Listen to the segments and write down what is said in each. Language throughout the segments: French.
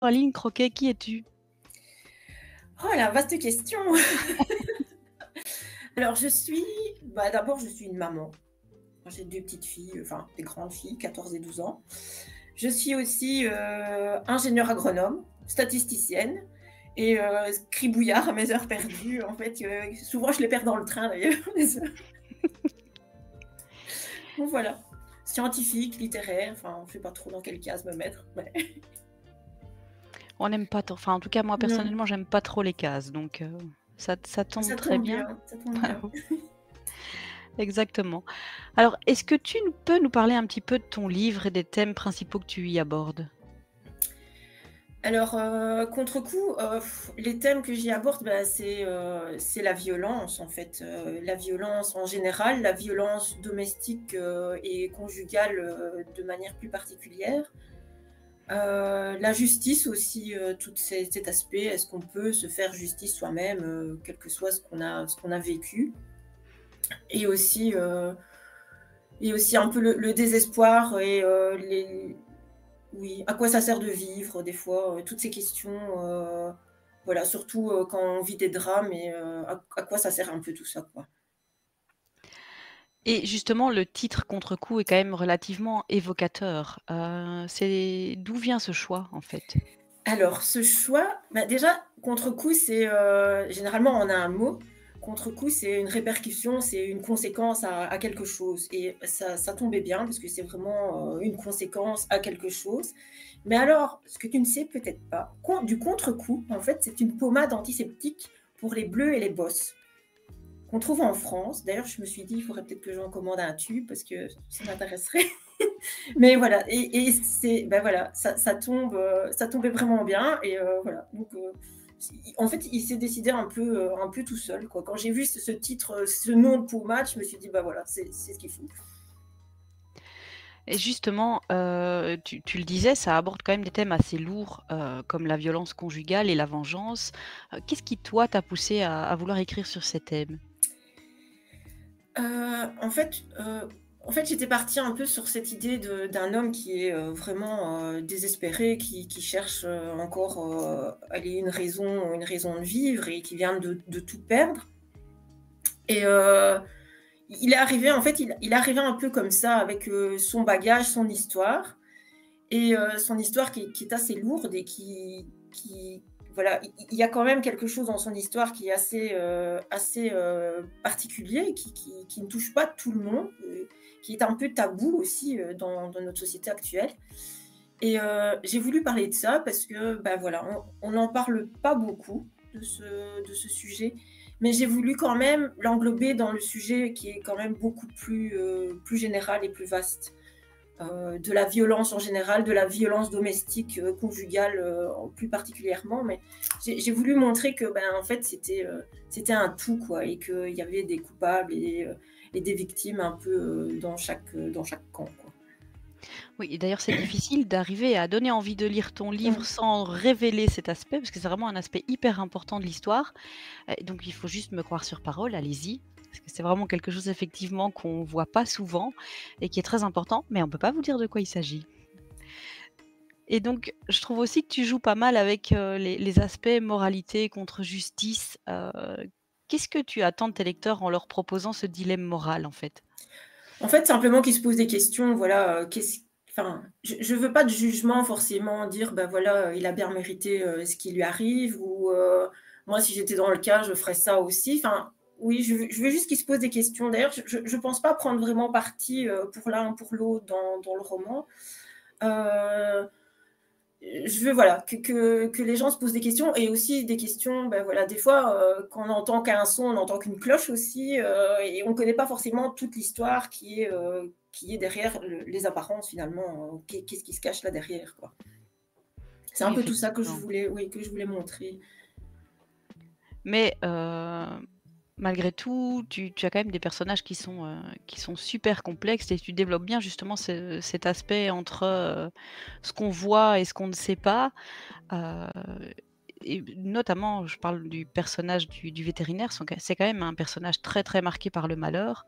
Aline Croquet, qui es-tu? Oh la vaste question! Alors d'abord je suis une maman. J'ai 2 petites filles, enfin des grandes filles, 14 et 12 ans. Je suis aussi, ingénieure agronome, statisticienne et scribouillard à mes heures perdues. En fait, souvent je les perds dans le train d'ailleurs, les heures. Donc voilà. Scientifique, littéraire, enfin je sais pas trop dans quelle case me mettre, mais On n'aime pas trop, enfin en tout cas moi non, personnellement j'aime pas trop les cases, donc ça tombe ça très tombe bien. bien, ça tombe bien. Exactement. Alors, est-ce que tu peux nous parler un petit peu de ton livre et des thèmes principaux que tu y abordes? Alors, contre-coup, les thèmes que j'y aborde, bah, c'est la violence en fait, la violence en général, la violence domestique, et conjugale, de manière plus particulière. La justice aussi, tout cet aspect, est-ce qu'on peut se faire justice soi-même, quel que soit ce qu'on a vécu? Et aussi, heu et aussi un peu le désespoir et les oui, à quoi ça sert de vivre des fois, toutes ces questions, voilà, surtout, quand on vit des drames et à quoi ça sert un peu tout ça, quoi. Et justement, le titre «Contre-coup» est quand même relativement évocateur. C'est d'où vient ce choix, en fait? Alors ce choix, bah, déjà contre-coup c'est, généralement on a un mot, contre-coup c'est une répercussion, c'est une conséquence à quelque chose et ça tombait bien parce que c'est vraiment, une conséquence à quelque chose. Mais alors, ce que tu ne sais peut-être pas, du contre-coup, en fait, c'est une pommade antiseptique pour les bleus et les bosses. Qu'on trouve en France. D'ailleurs, je me suis dit: «Il faudrait peut-être que j'en commande un tube parce que ça m'intéresserait». Mais voilà et c'est ben voilà, ça tombait vraiment bien et voilà donc c'est en fait, il s'est décidé un peu tout seul, quoi. Quand j'ai vu ce titre, ce nom de Pourmatch, je me suis dit: «Bah voilà, c'est ce qu'il faut». Et justement, tu le disais, ça aborde quand même des thèmes assez lourds, comme la violence conjugale et la vengeance. Qu'est-ce qui, toi, t'a poussé à vouloir écrire sur ces thèmes? En fait, j'étais partie un peu sur cette idée d'un homme qui est, vraiment, désespéré, qui cherche, encore, allez, une raison de vivre et qui vient de tout perdre et il est arrivé en fait, il est arrivé un peu comme ça avec, son bagage, son histoire et son histoire qui est assez lourde et qui voilà, il y a quand même quelque chose dans son histoire qui est assez, particulier, qui ne touche pas tout le monde, qui est un peu tabou aussi, dans notre société actuelle et j'ai voulu parler de ça parce que, bah, voilà, on n'en parle pas beaucoup de ce sujet, mais j'ai voulu quand même l'englober dans le sujet qui est quand même beaucoup plus général et plus vaste de la violence en général, de la violence domestique, conjugale, plus particulièrement. Mais j'ai voulu montrer que, ben, en fait, c'était un tout, quoi, et qu'il y avait des coupables et des victimes un peu dans chaque camp, quoi. Oui, et d'ailleurs, c'est difficile d'arriver à donner envie de lire ton livre Mm. sans révéler cet aspect, parce que c'est vraiment un aspect hyper important de l'histoire. Donc il faut juste me croire sur parole, allez-y, parce que c'est vraiment quelque chose effectivement qu'on voit pas souvent et qui est très important, mais on peut pas vous dire de quoi il s'agit. Et donc je trouve aussi que tu joues pas mal avec, les aspects moralité contre justice. Qu'est-ce que tu attends de tes lecteurs en leur proposant ce dilemme moral, en fait? En fait, simplement qu'ils se posent des questions, voilà, enfin, je veux pas de jugement forcément, dire: «Bah, voilà, il a bien mérité, ce qui lui arrive» ou «Moi, si j'étais dans le cas, je ferais ça aussi». Enfin, oui, je veux juste qu'ils se posent des questions. D'ailleurs, je pense pas prendre vraiment parti, pour l'un ou pour l'autre dans le roman. Heu je veux voilà, que les gens se posent des questions et aussi des questions, ben voilà, des fois, quand on n'entend qu'un son, on n'entend qu'une cloche aussi, et on ne connaît pas forcément toute l'histoire qui est derrière les apparences finalement, qu'est-ce qui se cache là derrière, quoi. C'est un Oui, peu tout ça que je effectivement. voulais oui, que je voulais montrer. Mais malgré tout, tu as quand même des personnages qui sont super complexes et tu développes bien justement cet aspect entre, ce qu'on voit et ce qu'on ne sait pas. Heu et notamment, je parle du personnage du vétérinaire, c'est quand même un personnage très, très marqué par le malheur.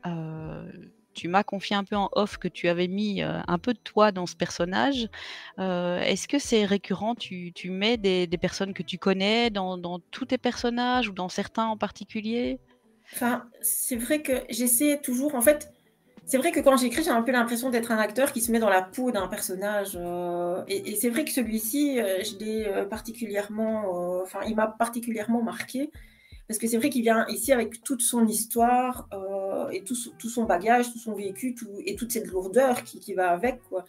Heu, tu m'as confié un peu en off que tu avais mis, un peu de toi dans ce personnage. Est-ce que c'est récurrent? Tu mets des personnes que tu connais dans tous tes personnages ou dans certains en particulier? Enfin, c'est vrai que j'essaie toujours en fait, c'est vrai que quand j'écris, j'ai un peu l'impression d'être un acteur qui se met dans la peau d'un personnage, et c'est vrai que celui-ci, je l'ai, particulièrement, enfin, il m'a particulièrement marqué. Parce que c'est vrai qu'il vient ici avec toute son histoire, et tout son bagage, tout son vécu, toute cette lourdeur qui va avec, quoi.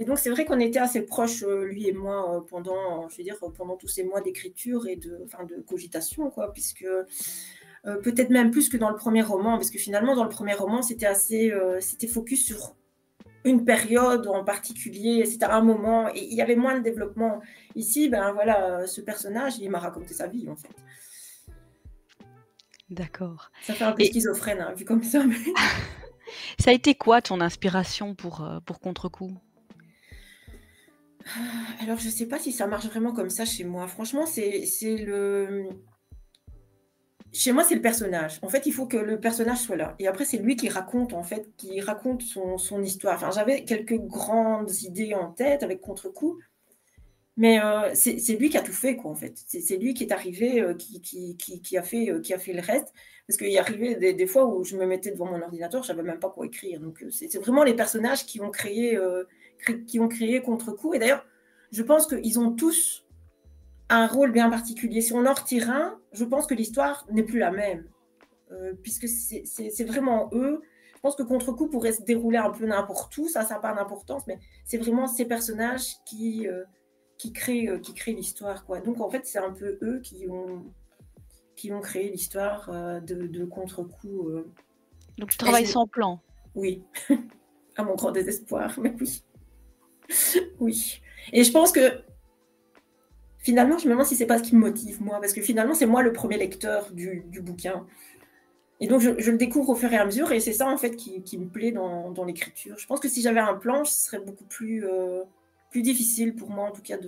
Et donc c'est vrai qu'on était assez proches, lui et moi, pendant, je veux dire, pendant tous ces mois d'écriture et de cogitation, quoi, puisque, peut-être même plus que dans le premier roman, parce que finalement dans le premier roman, c'était focus sur une période en particulier, c'était un moment et il y avait moins de développement. Ici, ben voilà, ce personnage, il m'a raconté sa vie, en fait. D'accord. Ça fait un peu Et schizophrène, hein, vu comme ça, mais ça a été quoi ton inspiration pour Contre-coup? alors je sais pas si ça marche vraiment comme ça chez moi. Franchement, c'est le chez moi, c'est le personnage. En fait, il faut que le personnage soit là et après c'est lui qui raconte, en fait, qui raconte son histoire. Enfin, j'avais quelques grandes idées en tête avec Contre-coup, mais c'est lui qui a tout fait, quoi, en fait. C'est lui qui est arrivé, qui a fait le reste. Parce qu'il y arrivait des fois où je me mettais devant mon ordinateur, je savais même pas quoi écrire. Donc c'est vraiment les personnages qui ont créé Contre-coup et d'ailleurs, je pense qu'ils ont tous un rôle bien particulier. Si on en retire un, je pense que l'histoire n'est plus la même, puisque c'est vraiment eux. Je pense que Contre-coup pourrait se dérouler un peu n'importe où, ça n'a pas d'importance, mais c'est vraiment ces personnages qui créent l'histoire, quoi. Donc en fait, c'est un peu eux qui ont créé l'histoire, de Contre-coup. Donc tu Et travailles sans plan? oui, à mon grand désespoir, mais oui, oui. Et je pense que finalement, je me demande si c'est pas ce qui me motive, moi, parce que finalement, c'est moi le premier lecteur du bouquin. Et donc, je le découvre au fur et à mesure, et c'est ça, en fait, qui me plaît dans l'écriture. Je pense que si j'avais un plan, ce serait beaucoup plus difficile pour moi, en tout cas,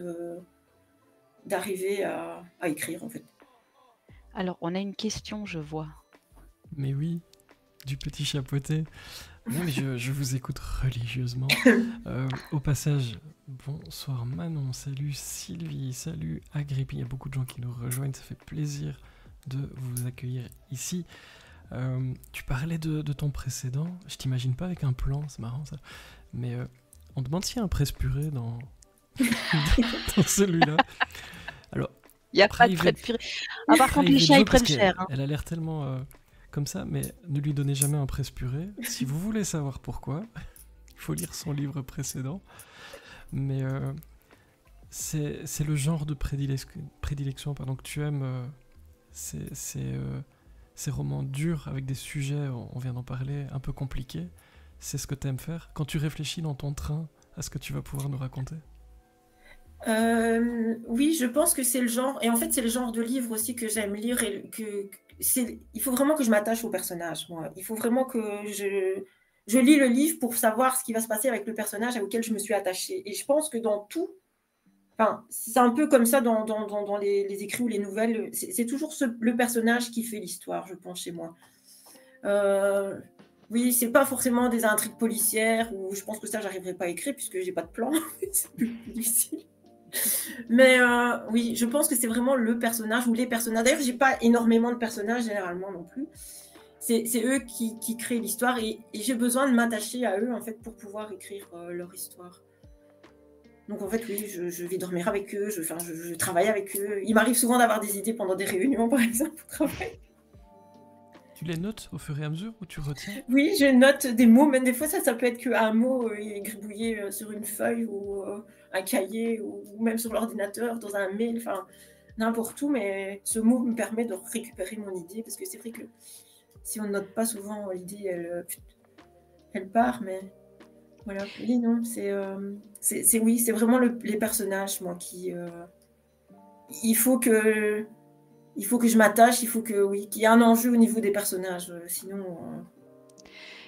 d'arriver à écrire, en fait. Alors on a une question, je vois. Mais oui, du petit chapeauté. Non, mais je vous écoute religieusement. Au passage, bonsoir Manon, salut Sylvie, salut Agrippi. Il y a beaucoup de gens qui nous rejoignent, ça fait plaisir de vous accueillir ici. Tu parlais de ton précédent, je t'imagine pas avec un plan, c'est marrant ça. Mais on demande s'il y a un presse-purée dans, dans celui-là. Alors, Il y a pas de frais private, de purée. Ah par contre les private chats, ils joke, parce prennent cher, hein. qu'elle a l'air tellement comme ça, mais ne lui donnez jamais un presse-purée. Si vous voulez savoir pourquoi, il faut lire son livre précédent. Mais c'est le genre de prédilection pardon, que tu aimes. Ces romans durs avec des sujets, on vient d'en parler, un peu compliqués. C'est ce que tu aimes faire quand tu réfléchis dans ton train à ce que tu vas pouvoir nous raconter. Oui, je pense que c'est le genre, et en fait, c'est le genre de livre aussi que j'aime lire et il faut vraiment que je m'attache au personnage, moi. Il faut vraiment que je lis le livre pour savoir ce qui va se passer avec le personnage auquel je me suis attachée. Et je pense que dans tout, enfin, c'est un peu comme ça dans les écrits ou les nouvelles, c'est toujours le personnage qui fait l'histoire, je pense, chez moi. Euh, oui, c'est pas forcément des intrigues policières, ou je pense que ça, j'arriverai pas à écrire puisque j'ai pas de plan, c'est plus difficile. Mais oui, je pense que c'est vraiment le personnage ou les personnages. D'ailleurs, j'ai pas énormément de personnages généralement non plus. C'est eux qui créent l'histoire et j'ai besoin de m'attacher à eux en fait pour pouvoir écrire leur histoire. Donc en fait, oui, je vais dormir avec eux, je travaille avec eux. Il m'arrive souvent d'avoir des idées pendant des réunions, par exemple, au travail. Tu les notes au fur et à mesure ou tu retiens? Oui, je note des mots, même des fois ça peut être qu'un mot gribouillé sur une feuille ou un cahier ou même sur l'ordinateur, dans un mail, enfin n'importe où, mais ce mot me permet de récupérer mon idée parce que c'est vrai que si on ne note pas souvent, l'idée elle part, mais voilà. Oui, non, oui, c'est vraiment les personnages, moi, il faut que je m'attache, il faut oui, qu'il y ait un enjeu au niveau des personnages, sinon.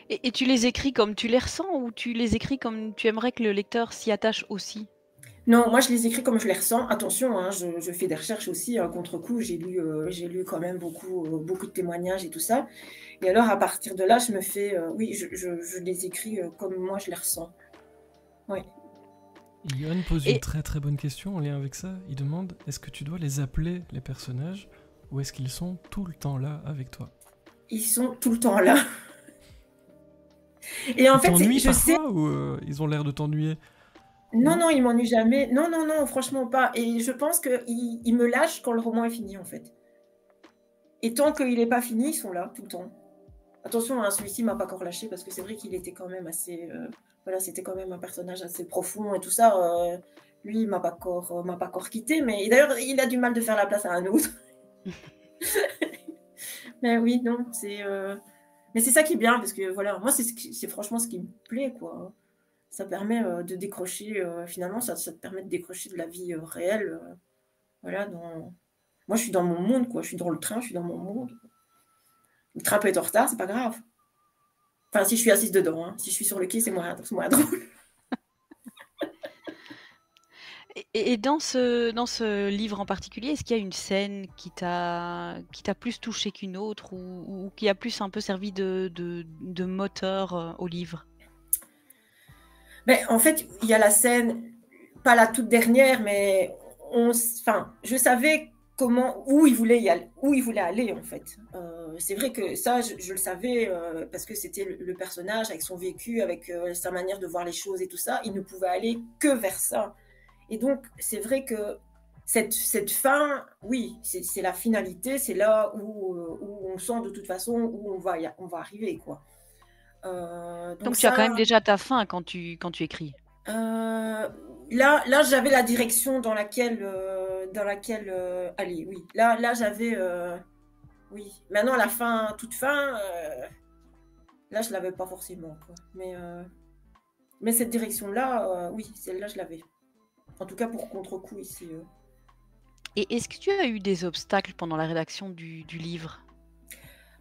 Et tu les écris comme tu les ressens ou tu les écris comme tu aimerais que le lecteur s'y attache aussi? Non, moi je les écris comme je les ressens. Attention, hein, je fais des recherches aussi, contre-coup, j'ai lu quand même beaucoup de témoignages et tout ça. Et alors à partir de là, je me fais, oui, je les écris, comme moi je les ressens. Oui. Johan pose une Et très très bonne question en lien avec ça. Il demande, est-ce que tu dois les appeler, les personnages, ou est-ce qu'ils sont tout le temps là avec toi? Ils sont tout le temps là. Et en Ils fait, t'ennuient je sais. parfois ou ils ont l'air de t'ennuyer? Non, Non? non, ils m'ennuient jamais. Non, non, non, franchement pas. Et je pense qu'ils me lâchent quand le roman est fini, en fait. Et tant qu'il est pas fini, ils sont là, tout le temps. Attention, hein, celui-ci m'a pas encore lâché parce que c'est vrai qu'il était quand même assez, voilà, c'était quand même un personnage assez profond et tout ça, lui, il m'a pas encore quitté, mais et d'ailleurs, il a du mal de faire la place à un autre. Mais oui, non, mais c'est ça qui est bien parce que voilà, moi, c'est franchement ce qui me plaît, quoi. Ça permet, de décrocher, finalement, ça te permet de décrocher de la vie, réelle, voilà, moi, je suis dans mon monde, quoi. Je suis dans le train, je suis dans mon monde. Le train peut être en retard, c'est pas grave. Enfin, si je suis assise dedans, hein. Si je suis sur le quai, c'est moins drôle. et dans ce livre en particulier, est-ce qu'il y a une scène qui t'a plus touché qu'une autre ou qui a plus un peu servi de moteur, au livre? Mais en fait, il y a la scène, pas la toute dernière, mais enfin, je savais où il voulait aller en fait. C'est vrai que ça, je le savais parce que c'était le personnage avec son vécu, avec sa manière de voir les choses et tout ça. Il ne pouvait aller que vers ça. Et donc, c'est vrai que cette fin, oui, c'est la finalité, c'est là où on sent de toute façon où on va arriver, quoi. Donc Donc tu as quand même ça, déjà ta fin quand tu écris? là, j'avais la direction dans laquelle aller, oui. Là, j'avais, oui. Maintenant, la fin, toute fin, là, je l'avais pas forcément, quoi. Mais cette direction-là, oui, celle-là, je l'avais. En tout cas, pour contre-coup ici. Et est-ce que tu as eu des obstacles pendant la rédaction du livre?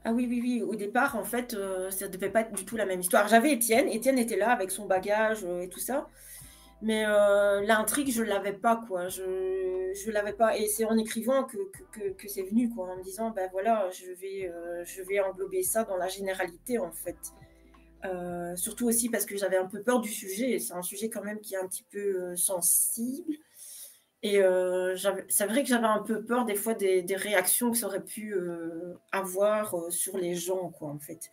Ah oui, oui, oui. Au départ, en fait, ça devait pas être du tout la même histoire. J'avais Étienne. Étienne était là avec son bagage et tout ça. Mais l'intrigue, je l'avais pas, quoi. Je l'avais pas. Et c'est en écrivant que c'est venu, quoi. En me disant, ben voilà, je vais englober ça dans la généralité, en fait. Surtout aussi parce que j'avais un peu peur du sujet. C'est un sujet quand même qui est un petit peu sensible. Et c'est vrai que j'avais un peu peur des fois des réactions que ça aurait pu avoir sur les gens, quoi, en fait.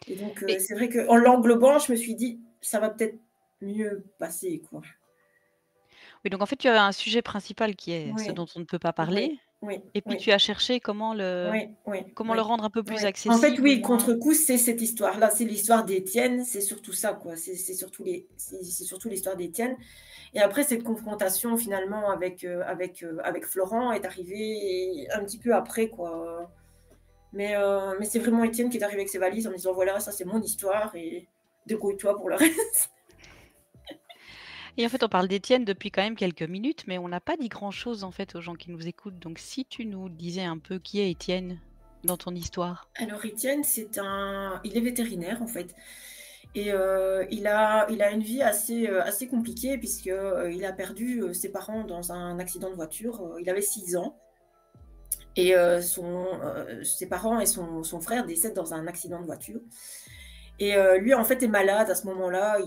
Et donc, Mais c'est vrai qu'en l'englobant, je me suis dit, ça va peut-être mieux passer, quoi. oui, donc en fait, tu avais un sujet principal qui est ce Oui, dont on ne peut pas oui, parler oui, et puis oui. tu as cherché comment le Oui, oui, comment le oui, rendre un peu plus oui. En fait, accessible ou oui, moins. contre-coup, c'est cette histoire-là, c'est l'histoire d'Étienne, c'est surtout ça, quoi. C'est surtout l'histoire d'Étienne. Et après, cette confrontation finalement avec Florent est arrivée un petit peu après, quoi. Mais c'est vraiment Étienne qui est arrivé avec ses valises en me disant voilà, ça c'est mon histoire et débrouille-toi pour le reste. Et en fait, on parle d'Étienne depuis quand même quelques minutes, mais on n'a pas dit grand-chose en fait aux gens qui nous écoutent. Donc si tu nous disais un peu qui est Étienne dans ton histoire? Alors Étienne, il est vétérinaire en fait. Et il a une vie assez compliquée puisque il a perdu ses parents dans un accident de voiture. Il avait 6 ans. Et ses parents et son frère décèdent dans un accident de voiture. Et lui, en fait, est malade à ce moment-là.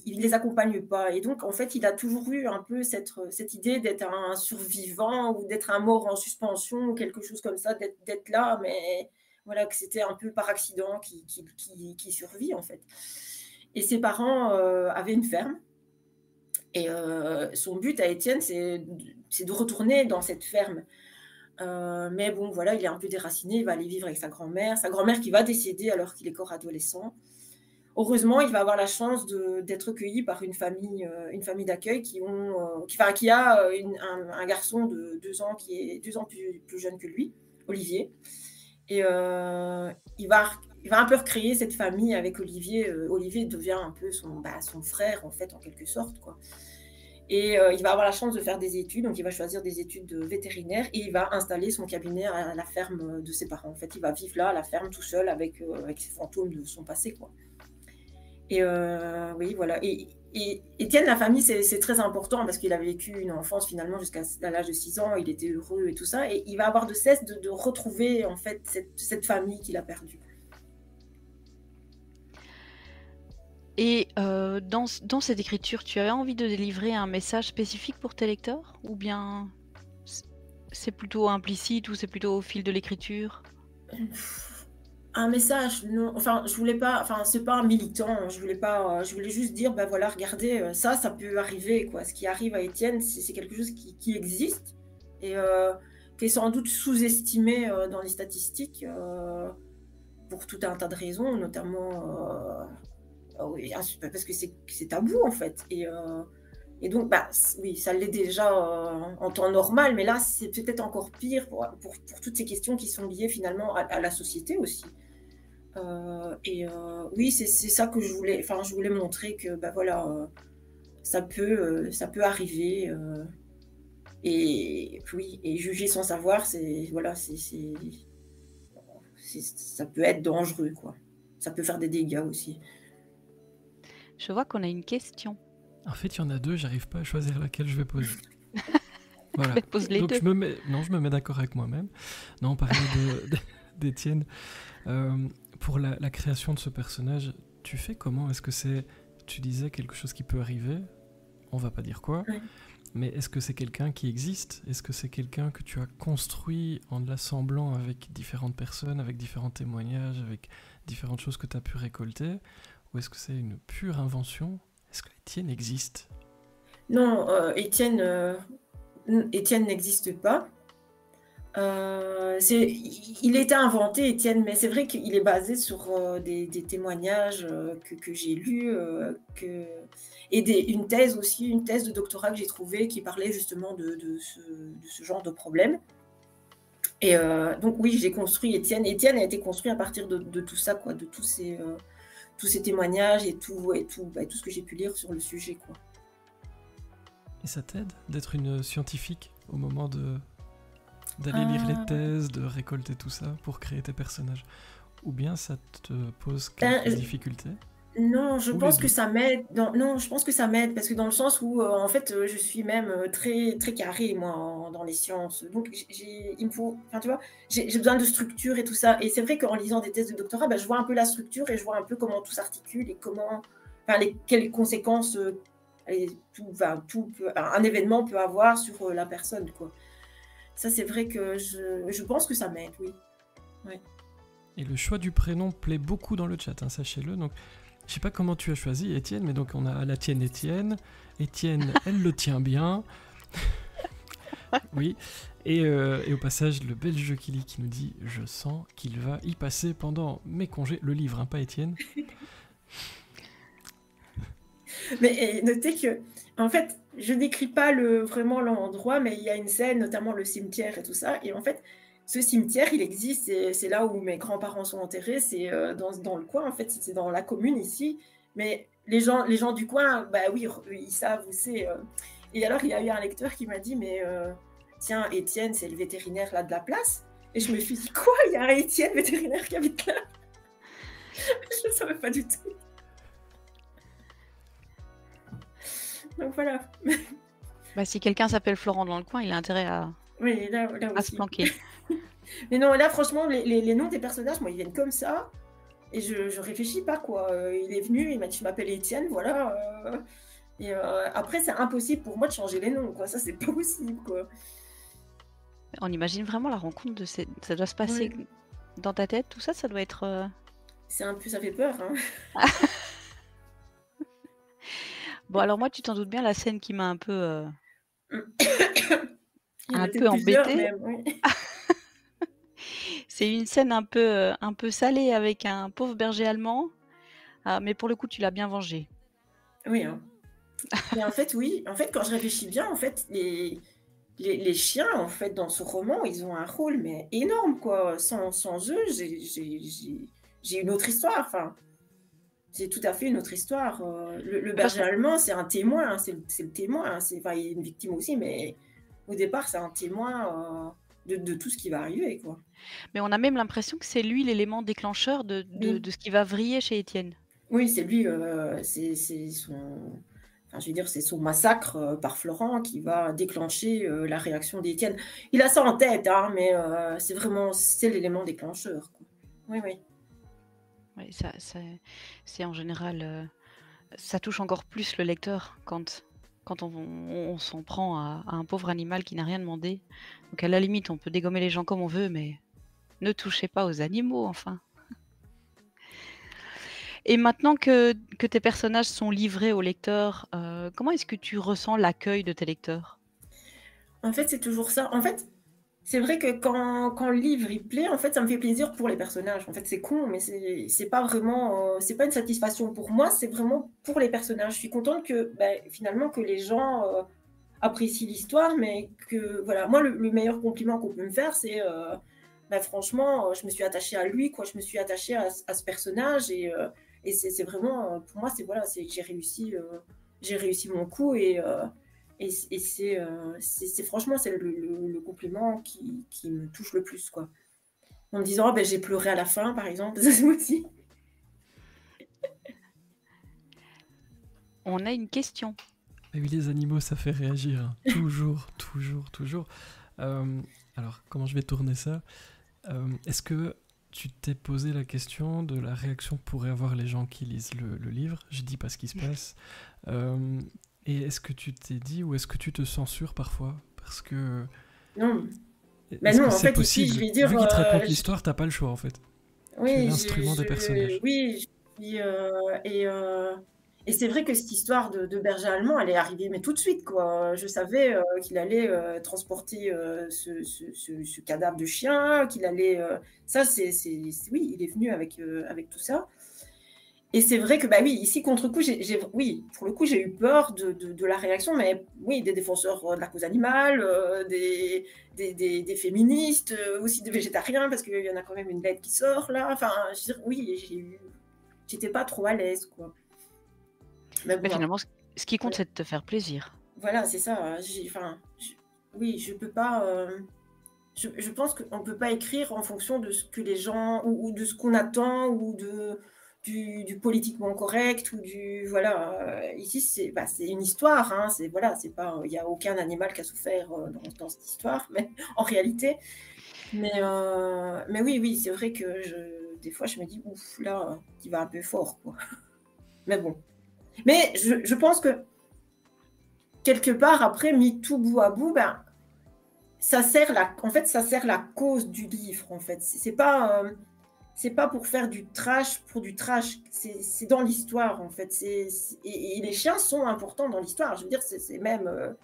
Il les accompagne pas. Et donc, en fait, il a toujours eu un peu cette idée d'être un survivant ou d'être un mort en suspension ou quelque chose comme ça, d'être là, mais voilà, que c'était un peu par accident qui survit, en fait. Et ses parents avaient une ferme. Et son but à Étienne, c'est de retourner dans cette ferme. Mais bon, voilà, il est un peu déraciné, il va aller vivre avec sa grand-mère qui va décéder alors qu'il est encore adolescent. Heureusement, il va avoir la chance d'être recueilli par une famille d'accueil qui a un garçon de 2 ans qui est 2 ans plus jeune que lui, Olivier. Et il va un peu recréer cette famille avec Olivier. Olivier devient un peu son frère, en fait, en quelque sorte, quoi. Et il va avoir la chance de faire des études, donc il va choisir des études de vétérinaire et il va installer son cabinet à la ferme de ses parents. En fait, il va vivre là, à la ferme, tout seul, avec ses fantômes de son passé, quoi. Et oui, voilà. Et et Étienne, la famille, c'est très important parce qu'il a vécu une enfance finalement jusqu'à l'âge de 6 ans, il était heureux et tout ça, et il va avoir de cesse de retrouver en fait cette famille qu'il a perdue. Et dans cette écriture, tu avais envie de délivrer un message spécifique pour tes lecteurs? Ou bien c'est plutôt implicite, ou c'est plutôt au fil de l'écriture? Un message, non, enfin, je voulais pas, enfin, c'est pas un militant, je voulais pas, je voulais juste dire, ben voilà, regardez, ça peut arriver, quoi. Ce qui arrive à Étienne, c'est quelque chose qui existe et qui est sans doute sous-estimé dans les statistiques pour tout un tas de raisons, notamment, oui, parce que c'est tabou, en fait. Et donc, bah, oui, ça l'est déjà en temps normal, mais là, c'est peut-être encore pire pour toutes ces questions qui sont liées finalement à la société aussi. Oui, c'est ça que je voulais, enfin, je voulais montrer que, bah voilà, ça peut arriver, et oui, et juger sans savoir, c'est, voilà, ça peut être dangereux, quoi. Ça peut faire des dégâts aussi. Je vois qu'on a une question. En fait, il y en a deux, j'arrive pas à choisir laquelle je vais poser. Voilà. Mais pose les Donc deux. je me mets d'accord avec moi-même. Non, on parlait d'Étienne. Pour la création de ce personnage, tu fais comment? Est-ce que c'est, tu disais, quelque chose qui peut arriver? On va pas dire quoi. Ouais. Mais est-ce que c'est quelqu'un qui existe? Est-ce que c'est quelqu'un que tu as construit en l'assemblant avec différentes personnes, avec différents témoignages, avec différentes choses que tu as pu récolter? Ou est-ce que c'est une pure invention? Est-ce que Étienne existe? Non, Étienne n'existe pas. Il était inventé, Étienne, mais c'est vrai qu'il est basé sur des témoignages que j'ai lus, et une thèse aussi, une thèse de doctorat que j'ai trouvée qui parlait justement de ce genre de problème. Et donc oui, j'ai construit Étienne. Étienne a été construit à partir de tout ça, quoi, de tous ces témoignages et tout ce que j'ai pu lire sur le sujet, quoi. Et ça t'aide d'être une scientifique au moment d'aller lire les thèses, de récolter tout ça pour créer tes personnages? Ou bien ça te pose quelques difficultés? Non, je Ou pense les que deux? ça m'aide. Non, je pense que ça m'aide parce que dans le sens où, en fait, je suis même très, très carrée, moi, dans les sciences. Donc, il me faut, enfin, tu vois, j'ai besoin de structure et tout ça. Et c'est vrai qu'en lisant des thèses de doctorat, bah, je vois un peu la structure et je vois un peu comment tout s'articule et comment, enfin, quelles conséquences un événement peut avoir sur la personne, quoi. Ça, c'est vrai que je pense que ça m'aide, oui. Ouais. Et le choix du prénom plaît beaucoup dans le chat, hein, sachez-le. Donc, je sais pas comment tu as choisi Étienne, mais donc on a la tienne Étienne. Étienne, elle le tient bien. Oui. Et au passage, le belge Kili qui nous dit « Je sens qu'il va y passer pendant mes congés ». Le livre, hein, pas Étienne. Mais notez que, en fait, je décris pas vraiment l'endroit, mais il y a une scène, notamment le cimetière et tout ça. Et en fait, ce cimetière, il existe. C'est là où mes grands-parents sont enterrés. C'est dans le coin, en fait. C'est dans la commune ici. Mais les gens du coin, bah oui, ils savent où c'est. Et alors, il y a eu un lecteur qui m'a dit, mais tiens, Étienne, c'est le vétérinaire là de la place. Et je me suis dit, quoi? Il y a un Étienne vétérinaire qui habite là? Je ne savais pas du tout. Donc voilà. Bah, si quelqu'un s'appelle Florent dans le coin, il a intérêt à Oui, là se aussi. planquer. Mais non, là, franchement, les noms des personnages, moi, ils viennent comme ça. Et je réfléchis pas, quoi. Il est venu, il m'a dit, je m'appelle Étienne, voilà. Et après, c'est impossible pour moi de changer les noms, quoi. Ça, c'est pas possible, quoi. On imagine vraiment la rencontre de ces... Ça doit se passer Oui. dans ta tête, tout ça, ça doit être... C'est un peu, ça fait peur, hein. Bon, alors moi, tu t'en doutes bien, la scène qui m'a un peu Il y en a un peut-être peu plusieurs, embêtée, même, oui. c'est une scène un peu salée avec un pauvre berger allemand. Ah, mais pour le coup, tu l'as bien vengé. Oui, hein. Mais en fait, oui. En fait, quand je réfléchis bien, en fait, les chiens, en fait, dans ce roman, ils ont un rôle, mais énorme, quoi. Sans eux, j'ai une autre histoire, enfin... C'est tout à fait une autre histoire. Le berger allemand, c'est un témoin, hein, c'est le témoin. Hein, enfin, il est une victime aussi, mais au départ, c'est un témoin de tout ce qui va arriver, quoi. Mais on a même l'impression que c'est lui l'élément déclencheur de Oui, ce qui va vriller chez Étienne. oui, c'est lui, c'est son... enfin, je veux dire, c'est son massacre par Florent qui va déclencher la réaction d'Étienne. Il a ça en tête, hein, mais c'est l'élément déclencheur, quoi. Oui, oui. Ouais, c'est en général, ça touche encore plus le lecteur quand on s'en prend à un pauvre animal qui n'a rien demandé. Donc à la limite, on peut dégommer les gens comme on veut, mais ne touchez pas aux animaux, enfin. Et maintenant que tes personnages sont livrés au lecteur, comment est-ce que tu ressens l'accueil de tes lecteurs? En fait, c'est toujours ça. En fait, c'est vrai que quand le livre il plaît, en fait, ça me fait plaisir pour les personnages. En fait, c'est con, mais c'est pas vraiment, c'est pas une satisfaction pour moi, c'est vraiment pour les personnages. Je suis contente que, finalement, que les gens apprécient l'histoire, mais que, voilà, moi, le meilleur compliment qu'on peut me faire, c'est, franchement, je me suis attachée à lui, quoi. Je me suis attachée à ce personnage et c'est vraiment, pour moi, c'est voilà, c'est que j'ai réussi mon coup et c'est franchement, c'est le compliment qui me touche le plus, quoi. En me disant: «Oh, j'ai pleuré à la fin», par exemple, ça aussi. On a une question. Et oui, les animaux, ça fait réagir. Hein. Toujours, toujours, toujours. Alors, comment je vais tourner ça? Est-ce que tu t'es posé la question de la réaction que pourraient avoir les gens qui lisent le livre? Je dis pas ce qui se passe. Et est-ce que tu t'es dit ou est-ce que tu te censures parfois? Parce que... Non. Est-ce Non, que en c'est fait, ici, possible? je vais dire, Vu qu'il te raconte l'histoire, t'as pas le choix en fait. Tu es oui, l'instrument des personnages. oui, je suis, et c'est vrai que cette histoire de berger allemand, elle est arrivée, mais tout de suite, quoi. Je savais qu'il allait transporter ce cadavre de chien, qu'il allait. Ça, oui, il est venu avec tout ça. Et c'est vrai que, oui, ici, contre coup, oui, pour le coup, j'ai eu peur de la réaction, mais oui, des défenseurs de la cause animale, des féministes, aussi des végétariens, parce qu'il y en a quand même une lettre qui sort là. Enfin, je veux dire, oui, j'étais pas trop à l'aise, quoi. Mais Mais bon, finalement, ce qui compte, c'est de te faire plaisir. voilà, c'est ça. Oui, je peux pas. Je pense qu'on ne peut pas écrire en fonction de ce que les gens, ou de ce qu'on attend, ou du politiquement correct, ou du. Voilà. Ici, c'est une histoire. Hein, voilà, c'est pas. Il n'y a aucun animal qui a souffert dans cette histoire, mais en réalité. Mais oui, c'est vrai que des fois, je me dis, ouf, là, il va un peu fort, quoi. Mais bon. Mais je pense que quelque part, après, mis tout bout à bout, ça sert la cause du livre, en fait. C'est pas pour faire du trash pour du trash. C'est dans l'histoire, en fait. Et les chiens sont importants dans l'histoire. Je veux dire, c'est même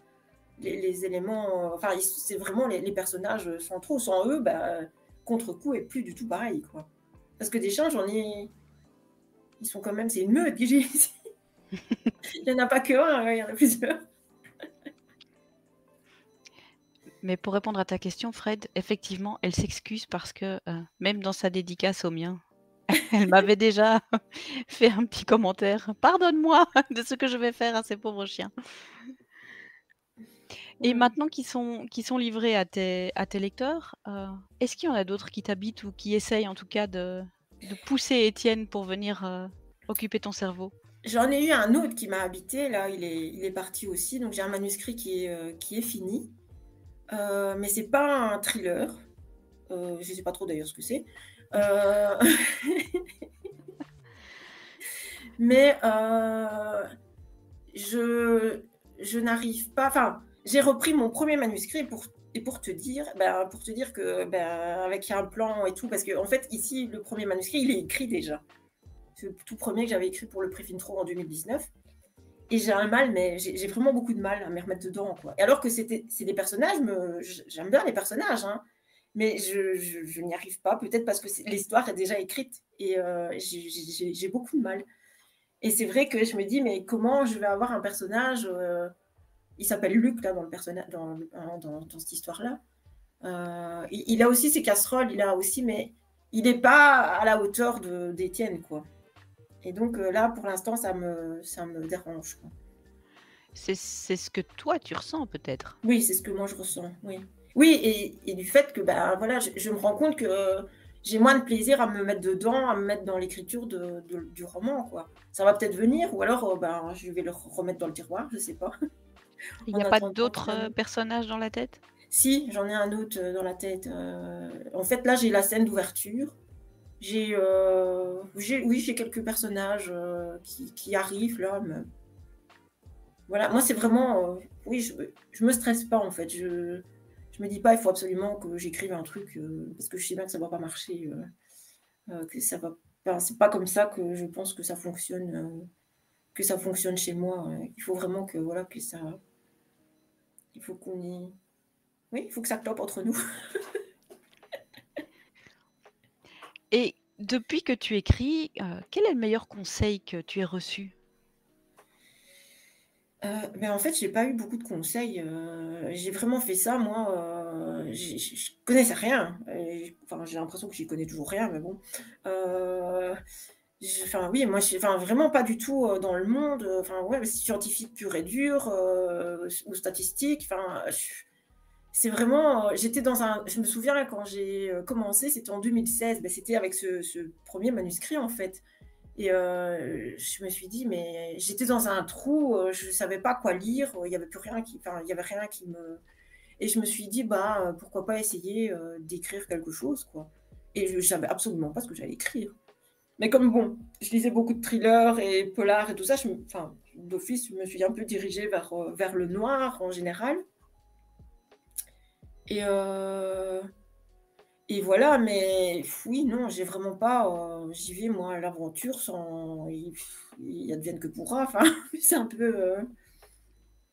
les éléments. Enfin, c'est vraiment les personnages centraux. Sans eux, contre-coup est plus du tout pareil, quoi. Parce que des chiens, ils sont quand même. C'est une meute que j'ai ici. Il n'y en a pas qu'un, il y en a plusieurs. Mais pour répondre à ta question, Fred, effectivement, elle s'excuse parce que même dans sa dédicace au mien, elle m'avait déjà fait un petit commentaire. Pardonne-moi de ce que je vais faire à ces pauvres chiens. Et maintenant qu'ils sont livrés à tes lecteurs, est-ce qu'il y en a d'autres qui t'habitent ou qui essayent en tout cas de pousser Étienne pour venir occuper ton cerveau? J'en ai eu un autre qui m'a habité, là, il est parti aussi. Donc j'ai un manuscrit qui est fini. Mais c'est pas un thriller. Je sais pas trop d'ailleurs ce que c'est. Mais je n'arrive pas. Enfin, j'ai repris mon premier manuscrit pour te dire que avec un plan et tout, parce que en fait ici le premier manuscrit il est écrit déjà. C'est le tout premier que j'avais écrit pour le Préfintro en 2019. Et j'ai un mal, mais j'ai vraiment beaucoup de mal à me remettre dedans, quoi. Et alors que c'est des personnages, j'aime bien les personnages, hein, mais je n'y arrive pas, peut-être parce que l'histoire est déjà écrite et j'ai beaucoup de mal. Et c'est vrai que je me dis, mais comment je vais avoir un personnage il s'appelle Luc, là, dans cette histoire-là. Il a aussi ses casseroles, mais il n'est pas à la hauteur d'Étienne, quoi. Et donc là, pour l'instant, ça me dérange, quoi. C'est ce que toi tu ressens peut-être? Oui, c'est ce que moi je ressens, oui. Oui, et du fait que voilà, je me rends compte que j'ai moins de plaisir à me mettre dedans, à me mettre dans l'écriture du roman, quoi. Ça va peut-être venir, ou alors ben, je vais le remettre dans le tiroir, je sais pas. Il n'y En a pas attendant d'autres finalement. personnages dans la tête? Si, j'en ai un autre dans la tête. En fait, là, j'ai la scène d'ouverture. Oui, j'ai quelques personnages qui arrivent là. Voilà, moi, c'est vraiment. Oui, je me stresse pas en fait. Je me dis pas, il faut absolument que j'écrive un truc parce que je sais bien que ça va pas marcher. Que ça va. Enfin, c'est pas comme ça que je pense que ça fonctionne chez moi. Il faut vraiment que voilà que ça. Il faut qu'on y. Oui, il faut que ça clope entre nous. Et depuis que tu écris, quel est le meilleur conseil que tu aies reçu? Mais en fait, j'ai pas eu beaucoup de conseils, j'ai vraiment fait ça moi, je connaissais rien et enfin, j'ai l'impression que j'y connais toujours rien, mais bon. Heu, enfin oui, moi, enfin vraiment pas du tout, dans le monde, enfin ouais, scientifique pur et dur, ou statistique, enfin, c'est vraiment, j'étais dans un je me souviens quand j'ai, commencé, c'était en 2016, c'était avec ce 1er manuscrit en fait. Et je me suis dit: «Mais» j'étais dans un trou, je savais pas quoi lire, il y avait plus rien qui enfin, il y avait rien qui me et je me suis dit: «Bah, pourquoi pas essayer, d'écrire quelque chose, quoi?» Et je savais absolument pas ce que j'allais écrire. Mais comme bon, je lisais beaucoup de thrillers et polars et tout ça, enfin, d'office, je me suis un peu dirigée vers le noir en général et heu et voilà, mais oui, non, j'ai vraiment pas, j'y vais moi à l'aventure sans il advienne que pourra, enfin, c'est un peu,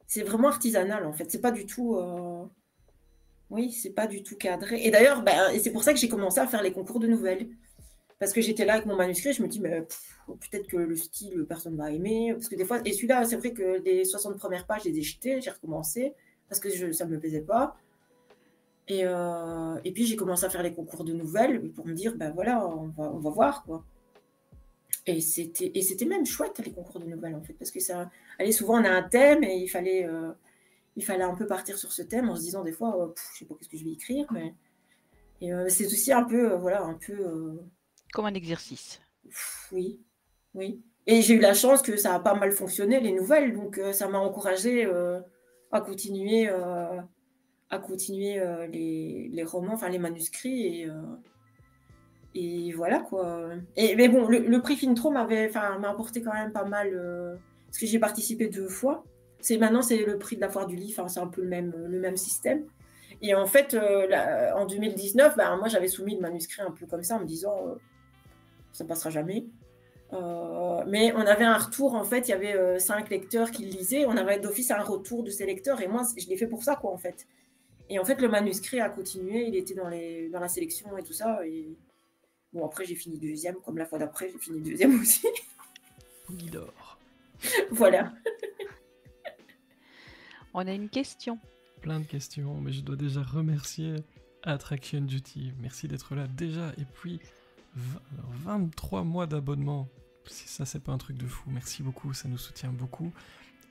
c'est vraiment artisanal en fait, c'est pas du tout, oui, c'est pas du tout cadré et d'ailleurs, ben et c'est pour ça que j'ai commencé à faire les concours de nouvelles. Parce que j'étais là avec mon manuscrit, je me dis: «Mais peut-être que le style, personne va aimer», parce que des fois et celui-là, c'est vrai que les 60 premières pages, je les ai jetées, j'ai recommencé parce que ça me plaisait pas. Et puis j'ai commencé à faire les concours de nouvelles pour me dire: «Ben voilà, on va voir quoi» et c'était même chouette les concours de nouvelles en fait parce que ça allez souvent on a un thème et il fallait un peu partir sur ce thème en se disant des fois: «Je sais pas qu'est-ce que je vais écrire» mais c'est aussi un peu, voilà, un peu, Comme un exercice. oui, oui et j'ai eu la chance que ça a pas mal fonctionné les nouvelles donc ça m'a encouragée, à continuer, les romans, enfin les manuscrits et voilà quoi, et mais bon, le prix Fintro m'a apporté quand même pas mal, parce que j'ai participé 2 fois. Maintenant, c'est le prix de la foire du livre, enfin, c'est un peu le même système et en fait, en 2019, moi, j'avais soumis le manuscrit un peu comme ça en me disant, «Ça passera jamais». Mais on avait un retour, en fait, il y avait, 5 lecteurs qui le lisaient. On avait d'office un retour de ces lecteurs et moi, je l'ai fait pour ça, quoi, en fait et en fait, le manuscrit a continué, il était dans la sélection et tout ça et bon, après, j'ai fini deuxième, comme la fois d'après, j'ai fini deuxième aussi. Bouille d'or. Voilà. On a une question. Plein de questions, mais je dois déjà remercier Attraction Duty. Merci d'être là déjà. Et puis, 23 mois d'abonnement. Si ça, c'est pas un truc de fou. Merci beaucoup, ça nous soutient beaucoup.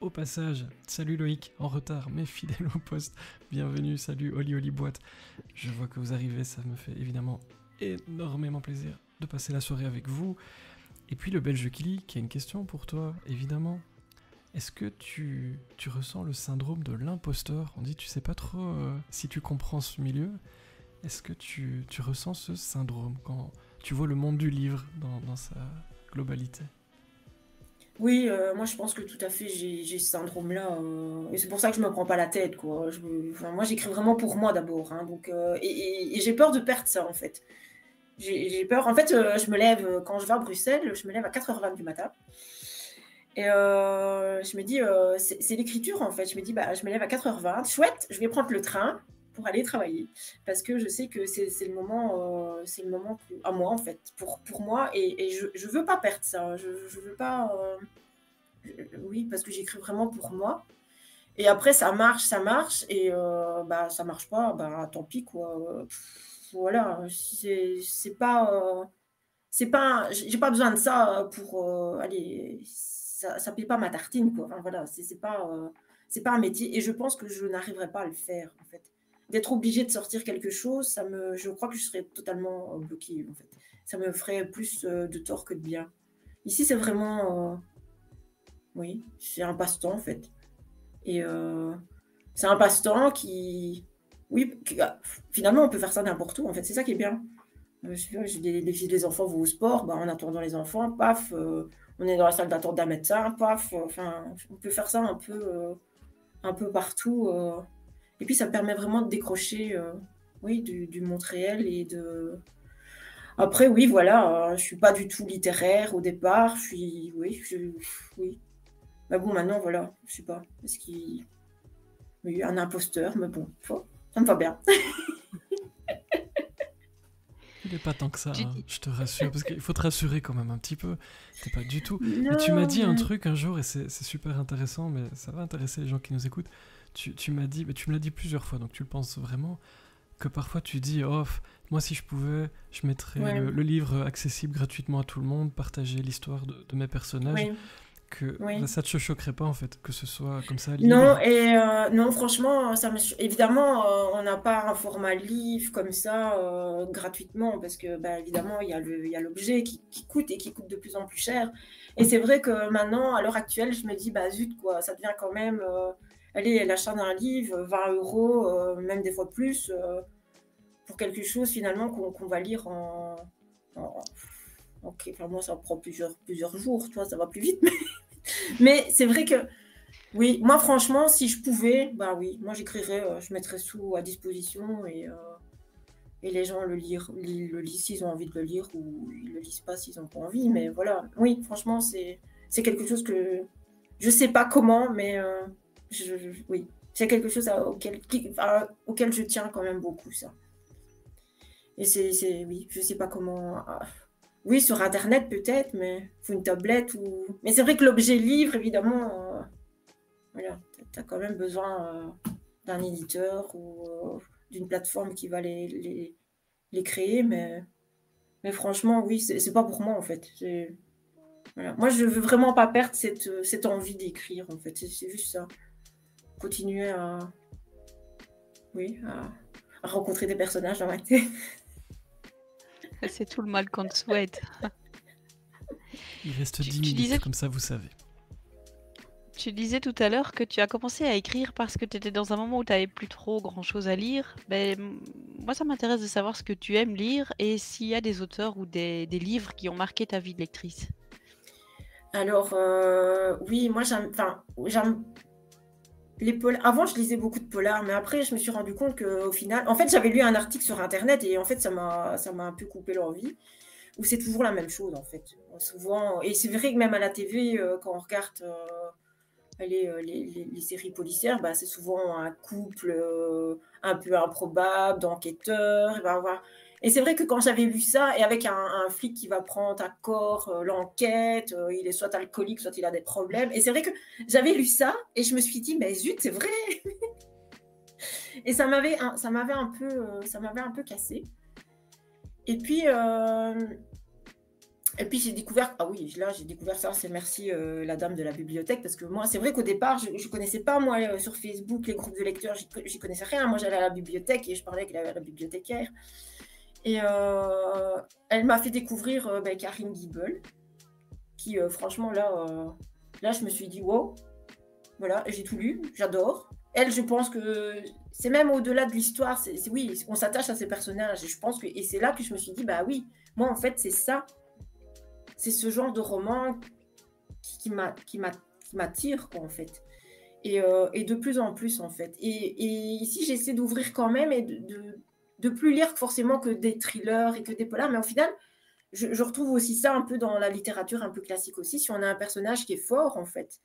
Au passage, salut Loïc, en retard, mais fidèle au poste. Bienvenue, salut Oli Oli Boîte. Je vois que vous arrivez, ça me fait évidemment énormément plaisir de passer la soirée avec vous. Et puis le Belge Kili, qui a une question pour toi, évidemment. Est-ce que tu ressens le syndrome de l'imposteur? On dit tu sais pas trop si tu comprends ce milieu. Est-ce que tu ressens ce syndrome quand tu vois le monde du livre dans sa globalité? Oui, moi, je pense que tout à fait, j'ai ce syndrome-là, et c'est pour ça que je me prends pas la tête, quoi. Enfin, moi, j'écris vraiment pour moi d'abord, hein, donc et j'ai peur de perdre ça, en fait. J'ai peur en fait, je me lève, quand je vais à Bruxelles, je me lève à 4h20 du matin et je me dis, c'est l'écriture, en fait. Je me dis: «Bah, je me lève à 4h20, chouette, je vais prendre le train pour aller travailler». Parce que je sais que c'est le moment que à moi, en fait, pour moi et je veux pas perdre ça. Je veux pas, oui, parce que j'écris vraiment pour moi et après ça marche et ça marche pas, tant pis, quoi, voilà, c'est pas j'ai pas besoin de ça, pour, allez, ça paie pas ma tartine, quoi. Enfin voilà, c'est pas un métier et je pense que je n'arriverai pas à le faire, en fait. d'être obligée de sortir quelque chose, je crois que je serais totalement bloquée, en fait. Ça me ferait plus de tort que de bien. Ici, c'est vraiment, oui, c'est un passe-temps, en fait. Et c'est un passe-temps qui, oui, finalement, on peut faire ça n'importe où, en fait. C'est ça qui est bien. Les enfants vont au sport, bah, en attendant les enfants, paf, on est dans la salle d'attente d'un médecin, paf, enfin, on peut faire ça un peu partout. Et puis, ça permet vraiment de décrocher, oui, du monde réel et de. Après, oui, voilà, je suis pas du tout littéraire au départ. Oui. Mais bon, maintenant, voilà, je sais pas. Est-ce qu'il y a eu un imposteur? Mais bon, ça me va bien. Il n'est pas tant que ça, Tu hein, dis... je te rassure, parce qu'il faut te rassurer quand même un petit peu. T'es pas du tout. Et tu m'as Non, dit un truc un jour, et c'est super intéressant, mais ça va intéresser les gens qui nous écoutent. Tu m'as dit, mais tu me l'as dit plusieurs fois, donc tu le penses vraiment, que parfois tu dis, oh, moi si je pouvais, je mettrais ouais, le livre accessible gratuitement à tout le monde, partager l'histoire de mes personnages, oui, que oui. ça te choquerait pas en fait, que ce soit comme ça Non, libre. et non, franchement, évidemment, on n'a pas un format livre comme ça gratuitement, parce que bah, évidemment, il y a l'objet qui coûte et qui coûte de plus en plus cher. Et c'est vrai que maintenant, à l'heure actuelle, je me dis, bah zut, quoi, ça devient quand même, allez, l'achat d'un livre, 20 euros, même des fois plus, pour quelque chose finalement qu'on va lire ok, enfin, moi, ça prend plusieurs jours, toi, ça va plus vite, mais c'est vrai que oui, moi franchement, si je pouvais, bah oui, moi j'écrirais, je mettrais à disposition et les gens le lisent s'ils ont envie de le lire ou ils le lisent pas s'ils n'ont pas envie. Mais voilà, oui, franchement, c'est quelque chose que je sais pas comment, mais oui, c'est quelque chose auquel je tiens quand même beaucoup, ça. Et oui, je sais pas comment. Oui, sur Internet peut-être, mais faut une tablette ou. Mais c'est vrai que l'objet livre, évidemment. Voilà, tu as quand même besoin d'un éditeur ou d'une plateforme qui va les créer, mais franchement, oui, c'est pas pour moi en fait. Voilà. Moi, je veux vraiment pas perdre cette envie d'écrire en fait. C'est juste ça. Continuer oui, à rencontrer des personnages dans ma tête. C'est tout le mal qu'on te souhaite. Il reste 10 Tu minutes, disais, comme ça vous savez. tu disais tout à l'heure que tu as commencé à écrire parce que tu étais dans un moment où tu n'avais plus trop grand-chose à lire. Moi, ça m'intéresse de savoir ce que tu aimes lire et s'il y a des auteurs ou des livres qui ont marqué ta vie de lectrice. Alors, oui, moi j'aime avant, je lisais beaucoup de polars, mais après, je me suis rendu compte qu'au final, en fait, j'avais lu un article sur Internet et en fait, ça m'a un peu coupé l'envie. Où c'est toujours la même chose, en fait. Souvent, et c'est vrai que même à la TV, quand on regarde les séries policières, bah, c'est souvent un couple un peu improbable d'enquêteurs. Et c'est vrai que quand j'avais lu ça, et avec un flic qui va prendre à corps l'enquête, il est soit alcoolique, soit il a des problèmes. Et c'est vrai que j'avais lu ça et je me suis dit, mais zut, c'est vrai. Et ça m'avait un peu cassé. Et puis j'ai découvert, ah oui, là j'ai découvert ça, c'est merci la dame de la bibliothèque, parce que moi, c'est vrai qu'au départ, je ne connaissais pas, moi, sur Facebook, les groupes de lecteurs, j'y connaissais rien. Moi, j'allais à la bibliothèque et je parlais avec la bibliothécaire. Et elle m'a fait découvrir Karine Guibel, qui, franchement, là, je me suis dit, wow, voilà, j'ai tout lu, j'adore. Elle, je pense que c'est même au-delà de l'histoire, oui, on s'attache à ces personnages, et je pense et c'est là que je me suis dit, bah oui, moi, en fait, c'est ça. C'est ce genre de roman qui m'attire, quoi, en fait. Et de plus en plus, en fait. Et ici, j'essaie d'ouvrir quand même et de plus lire forcément que des thrillers et que des polars. Mais au final, je retrouve aussi ça un peu dans la littérature un peu classique aussi, si on a un personnage qui est fort, en fait.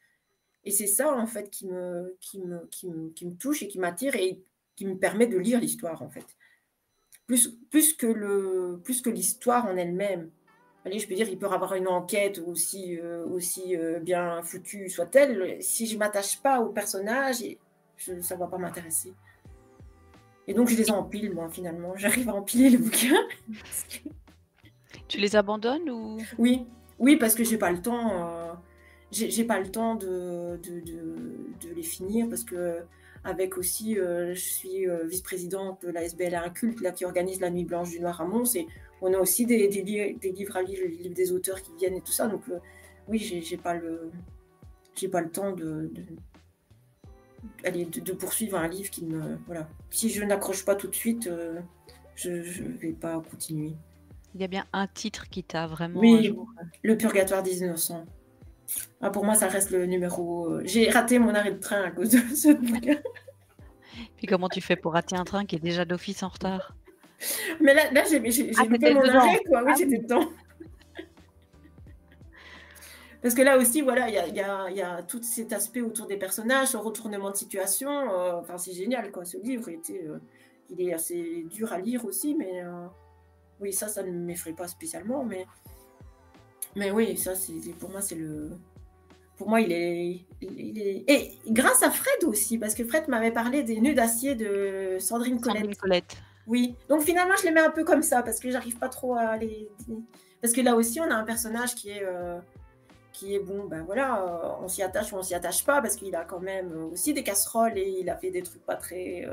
Et c'est ça, en fait, qui me touche et qui m'attire et qui me permet de lire l'histoire, en fait. Plus que l'histoire en elle-même. Allez, je peux dire, il peut y avoir une enquête aussi bien foutue soit-elle. Si je ne m'attache pas au personnage, ça ne va pas m'intéresser. Et donc, je les empile, moi, finalement. J'arrive à empiler les bouquins. Tu les abandonnes ou... Oui, parce que j'ai pas le temps. J'ai pas le temps de les finir parce que avec aussi, je suis vice-présidente de la SBL un culte là, qui organise la Nuit Blanche du Noir à Mons, et on a aussi des livres à lire, les livres des auteurs qui viennent et tout ça. Donc oui, j'ai pas le temps de poursuivre un livre qui me... Voilà. Si je n'accroche pas tout de suite, je ne vais pas continuer. Il y a bien un titre qui t'a vraiment... Oui, Le Purgatoire des Innocents. Ah, pour moi, ça reste le numéro... J'ai raté mon arrêt de train à cause de ce bouquin. Puis comment tu fais pour rater un train qui est déjà d'office en retard? Mais là j'ai loupé mon arrêt, quoi. Oui, j'étais dedans. Parce que là aussi, voilà, il y a tout cet aspect autour des personnages, ce retournement de situation. Enfin, c'est génial, quoi. Ce livre il est assez dur à lire aussi, mais oui, ça ne m'effraie pas spécialement, mais oui, ça, pour moi, c'est le... Pour moi, il est... Et grâce à Fred aussi, parce que Fred m'avait parlé des Nœuds d'acier de Sandrine Colette. Oui, donc finalement, je les mets un peu comme ça, parce que j'arrive pas trop à les... Parce que là aussi, on a un personnage qui est bon, ben voilà, on s'y attache ou on s'y attache pas, parce qu'il a quand même aussi des casseroles et il a fait des trucs pas très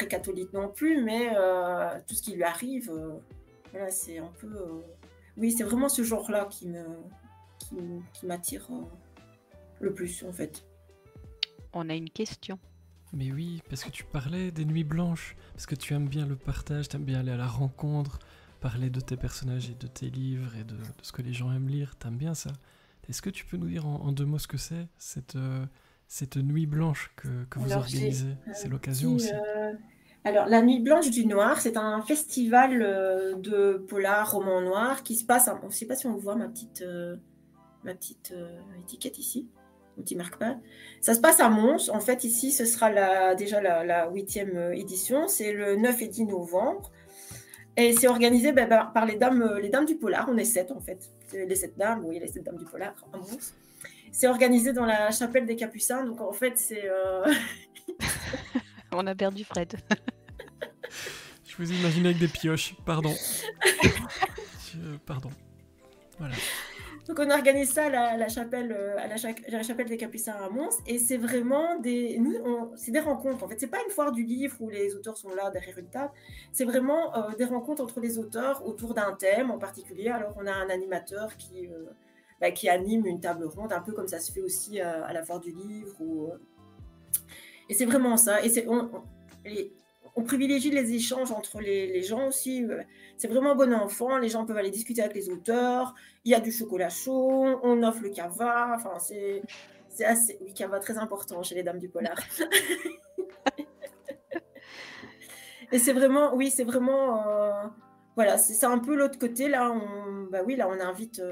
catholiques non plus, mais tout ce qui lui arrive, voilà, c'est un peu... oui, c'est vraiment ce genre-là qui m'attire le plus, en fait. On a une question. Mais oui, parce que tu parlais des nuits blanches, parce que tu aimes bien le partage, tu aimes bien aller à la rencontre, parler de tes personnages et de tes livres et de ce que les gens aiment lire, t'aimes bien ça. Est-ce que tu peux nous dire en 2 mots ce que c'est, cette nuit blanche que vous organisez? C'est l'occasion aussi. Alors, la Nuit Blanche du Noir, c'est un festival de polar, roman noir qui se passe... Je ne sais pas si on voit ma petite étiquette ici, mon petit marque-page. Ça se passe à Mons. En fait, ici, ce sera déjà la 8e édition. C'est le 9 et 10 novembre. Et c'est organisé par les dames du polar. On est 7, en fait. Les 7 dames, oui, les 7 dames du polar à Mons. C'est organisé dans la chapelle des Capucins. Donc, en fait, c'est... On a perdu Fred. Je vous imagine avec des pioches, pardon. Pardon. Voilà. Donc on organise ça à la chapelle des Capucins à Mons, et c'est vraiment c'est des rencontres. En fait, c'est pas une foire du livre où les auteurs sont là derrière une table. C'est vraiment des rencontres entre les auteurs autour d'un thème en particulier. Alors on a un animateur qui anime une table ronde, un peu comme ça se fait aussi à la foire du livre. Et c'est vraiment ça. Et on privilégie les échanges entre les gens aussi. C'est vraiment bon enfant. Les gens peuvent aller discuter avec les auteurs. Il y a du chocolat chaud. On offre le cava. Enfin, c'est assez... Oui, cava très important chez les dames du polar. Et c'est vraiment... Oui, c'est vraiment... voilà, c'est un peu l'autre côté. Là, on invite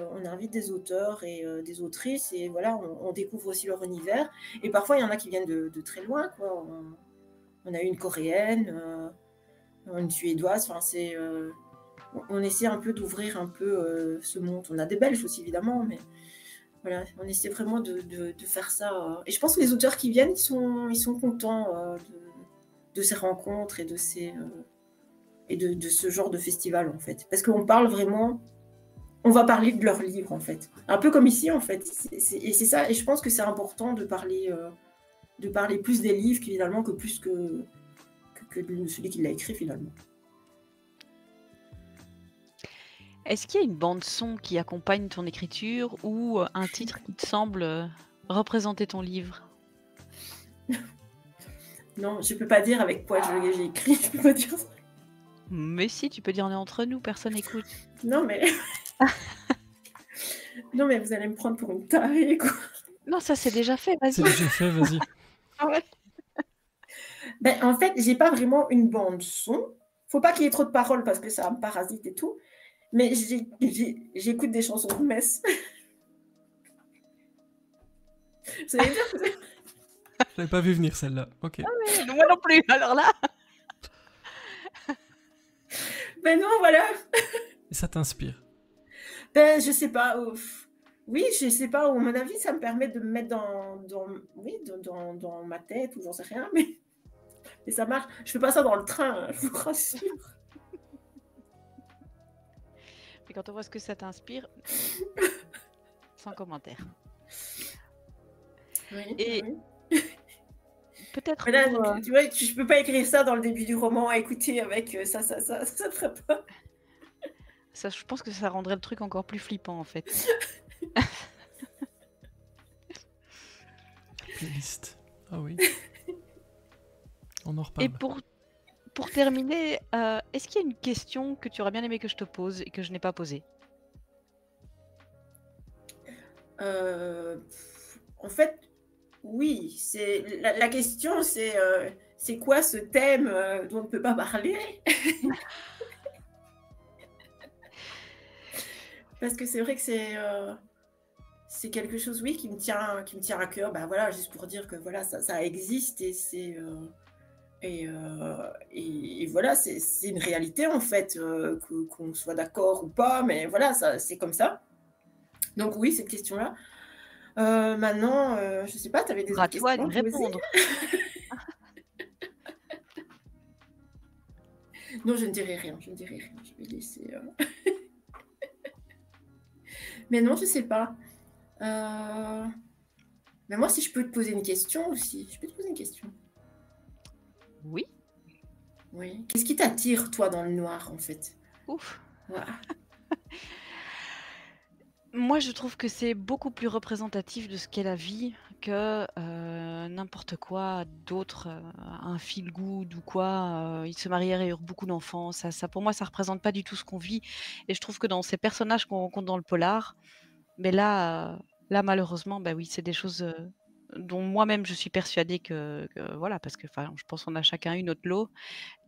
des auteurs et des autrices. Et voilà, on découvre aussi leur univers. Et parfois, il y en a qui viennent de très loin, quoi. On a eu une coréenne, une suédoise. Enfin, on essaie un peu d'ouvrir un peu ce monde. On a des Belges aussi, évidemment, mais voilà, on essaie vraiment de faire ça. Et je pense que les auteurs qui viennent, ils sont contents de ces rencontres et de ce genre de festival, en fait. Parce qu'on parle vraiment... On va parler de leurs livres, en fait. Un peu comme ici, en fait. Et c'est ça. Et je pense que c'est important de parler plus des livres, finalement, que plus que de celui qui l'a écrit, finalement. Est-ce qu'il y a une bande-son qui accompagne ton écriture ou un titre qui te semble représenter ton livre? Non, je ne peux pas dire avec quoi j'ai écrit, je peux pas dire ça. Mais si, tu peux dire on est entre nous, personne n'écoute. Non, mais... non, mais vous allez me prendre pour une tarée, quoi. Non, ça c'est déjà fait, vas-y. C'est déjà fait, vas-y. Ah ouais. En fait, j'ai pas vraiment une bande son. Faut pas qu'il y ait trop de paroles parce que ça me parasite et tout. Mais j'écoute des chansons de messe. Vous savez dire que... Je l'avais pas vu venir celle-là. Ok. Ah mais moi non plus, alors là. Ben non, voilà. Et ça t'inspire? Je sais pas. Oui, je sais pas. À mon avis, ça me permet de me mettre dans ma tête ou j'en sais rien. Mais ça marche. Je fais pas ça dans le train, hein, je vous rassure. Mais quand on voit ce que ça t'inspire, sans commentaire. Oui, Et oui. peut-être Voilà, pour... donc, tu vois, je peux pas écrire ça dans le début du roman, écoutez, avec ça ne ferait pas. ça, je pense que ça rendrait le truc encore plus flippant, en fait. Playlist. Ah oui. On en Et reparle. pour terminer, est-ce qu'il y a une question que tu aurais bien aimé que je te pose et que je n'ai pas posée? En fait, oui, c'est la question, c'est quoi ce thème dont on ne peut pas parler? Parce que c'est vrai que c'est quelque chose, oui, qui me tient à cœur. Bah voilà, juste pour dire que voilà, ça existe et et voilà, c'est une réalité en fait, qu'on soit d'accord ou pas, mais voilà, c'est comme ça. Donc oui, cette question-là. Maintenant, je sais pas, tu avais des Libre à autres toi questions à d'y me poser? répondre. Non, je ne dirai rien, je ne dirai rien. Je vais laisser. Mais non, je sais pas. Mais moi, si je peux te poser une question aussi, je peux te poser une question. Oui. Oui. Qu'est-ce qui t'attire, toi, dans le noir, en fait? Ouf. Voilà. Moi, je trouve que c'est beaucoup plus représentatif de ce qu'est la vie que n'importe quoi d'autre, un feel good ou quoi. Ils se marièrent et eurent beaucoup d'enfants. Ça, pour moi, ça représente pas du tout ce qu'on vit. Et je trouve que dans ces personnages qu'on rencontre dans le polar, mais là malheureusement, bah oui, c'est des choses dont moi-même je suis persuadée que voilà, parce que je pense qu'on a chacun eu notre lot.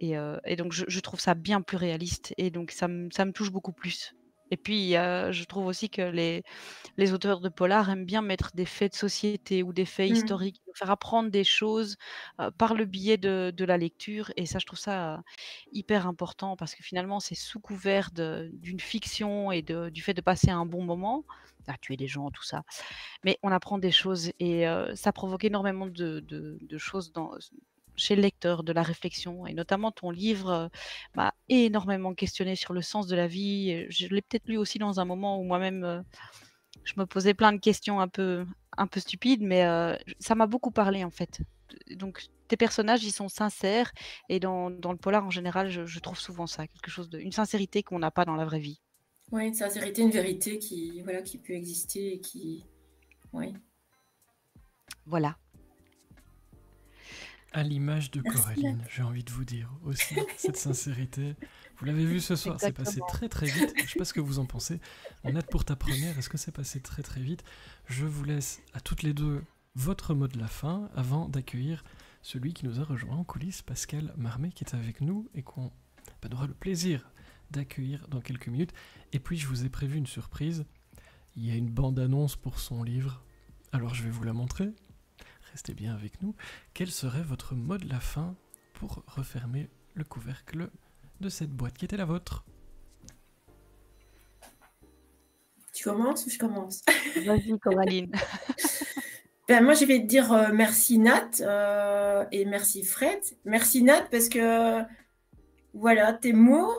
Et donc je trouve ça bien plus réaliste et donc ça me touche beaucoup plus. Et puis, je trouve aussi que les auteurs de polar aiment bien mettre des faits de société ou des faits Mmh. historiques, nous faire apprendre des choses, par le biais de la lecture et ça, je trouve ça, hyper important parce que finalement, c'est sous couvert d'une fiction et du fait de passer un bon moment, à tuer des gens, tout ça, mais on apprend des choses et ça provoque énormément de choses chez le lecteur, de la réflexion et notamment ton livre, m'a énormément questionnée sur le sens de la vie et je l'ai peut-être lu aussi dans un moment où moi-même, je me posais plein de questions un peu stupides, mais ça m'a beaucoup parlé, en fait. Donc tes personnages, ils sont sincères et dans le polar, en général, je trouve souvent ça, quelque chose une sincérité qu'on n'a pas dans la vraie vie. Ouais, une sincérité, une vérité qui, voilà, qui peut exister et qui. Oui. Voilà. À l'image de Merci, Coraline, j'ai envie de vous dire aussi, cette sincérité. Vous l'avez vu ce soir, c'est passé Exactement. très très vite. Je sais pas ce que vous en pensez. On a pour ta première, est-ce que c'est passé très très vite? Je vous laisse à toutes les deux votre mot de la fin avant d'accueillir celui qui nous a rejoint en coulisses, Pascal Marmet, qui est avec nous et qu'on aura le plaisir d'accueillir dans quelques minutes. Et puis je vous ai prévu une surprise. Il y a une bande-annonce pour son livre. Alors je vais vous la montrer. Restez bien avec nous. Quel serait votre mot de la fin pour refermer le couvercle de cette boîte qui était la vôtre? Tu commences ou je commence? Vas-y, Coraline. Ben, moi, je vais te dire merci Nat et merci Fred. Merci Nat parce que voilà, tes mots,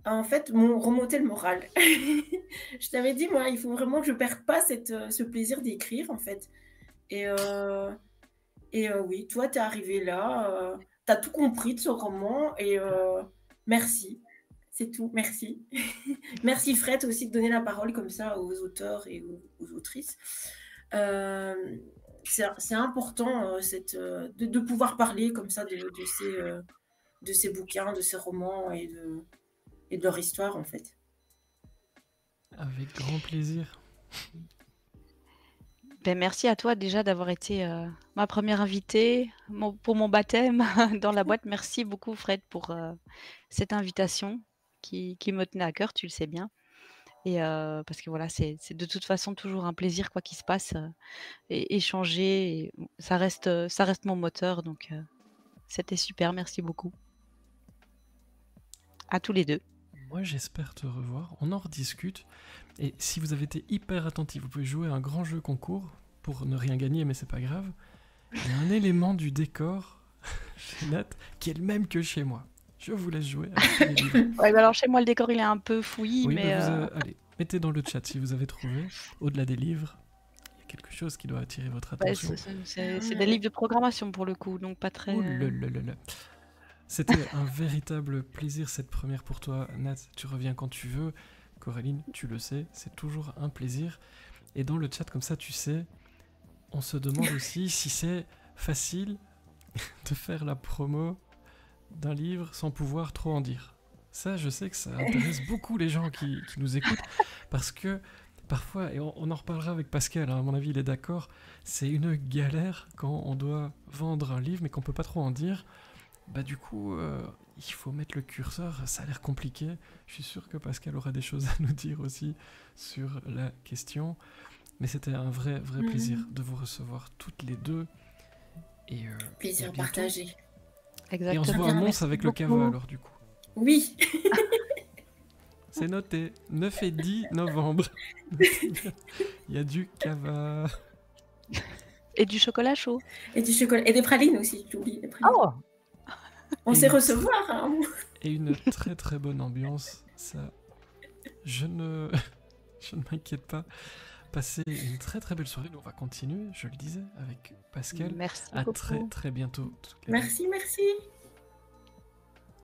en fait, m'ont remonté le moral. Je t'avais dit, moi, il faut vraiment que je ne perde pas ce plaisir d'écrire, en fait. Et, oui, toi, tu es arrivé là, tu as tout compris de ce roman et merci. C'est tout, merci. Merci Fred aussi de donner la parole comme ça aux auteurs et aux autrices. C'est important de pouvoir parler comme ça de ces bouquins, de ces romans et de leur histoire en fait. Avec grand plaisir. Ben, merci à toi déjà d'avoir été ma première invitée pour mon baptême dans la boîte. Merci beaucoup Fred pour cette invitation qui me tenait à cœur, tu le sais bien. Et parce que voilà, c'est de toute façon toujours un plaisir quoi qu'il se passe et échanger. Et ça reste mon moteur, donc c'était super. Merci beaucoup à tous les deux. Moi, j'espère te revoir. On en rediscute. Et si vous avez été hyper attentif, vous pouvez jouer à un grand jeu concours pour ne rien gagner, mais c'est pas grave. Il y a un élément du décor chez Nat qui est le même que chez moi. Je vous laisse jouer avec les livres. Ouais, bah alors chez moi le décor il est un peu fouillis, Oui, mais allez, mettez dans le chat si vous avez trouvé, au-delà des livres. Et quelque chose qui doit attirer votre Bah, attention. c'est des livres de programmation pour le coup, donc pas très. Oh là là là là. C'était un véritable plaisir cette première pour toi, Nat. Tu reviens quand tu veux. Coraline, tu le sais, c'est toujours un plaisir. Et dans le chat, comme ça, tu sais, on se demande aussi si c'est facile de faire la promo d'un livre sans pouvoir trop en dire. Ça, je sais que ça intéresse beaucoup les gens qui nous écoutent, parce que parfois, et on en reparlera avec Pascal, hein, à mon avis, il est d'accord, c'est une galère quand on doit vendre un livre, mais qu'on peut pas trop en dire. Bah du coup, il faut mettre le curseur, ça a l'air compliqué. Je suis sûr que Pascal aura des choses à nous dire aussi sur la question. Mais c'était un vrai plaisir de vous recevoir toutes les deux. Et, Plaisir et bientôt. partagé. Exactement. Et on se voit à Mons avec le Cava alors du coup. Oui. C'est noté, 9 et 10 novembre. Il y a du Cava. Et du chocolat chaud. Et du chocolat. Et des pralines aussi, j'oublie. Des pralines. Oh On sait recevoir. Hein. Et une très bonne ambiance. Ça, je ne m'inquiète pas. Passez une très belle soirée. Nous, on va continuer, je le disais, avec Pascal. Merci à beaucoup. très bientôt. Merci.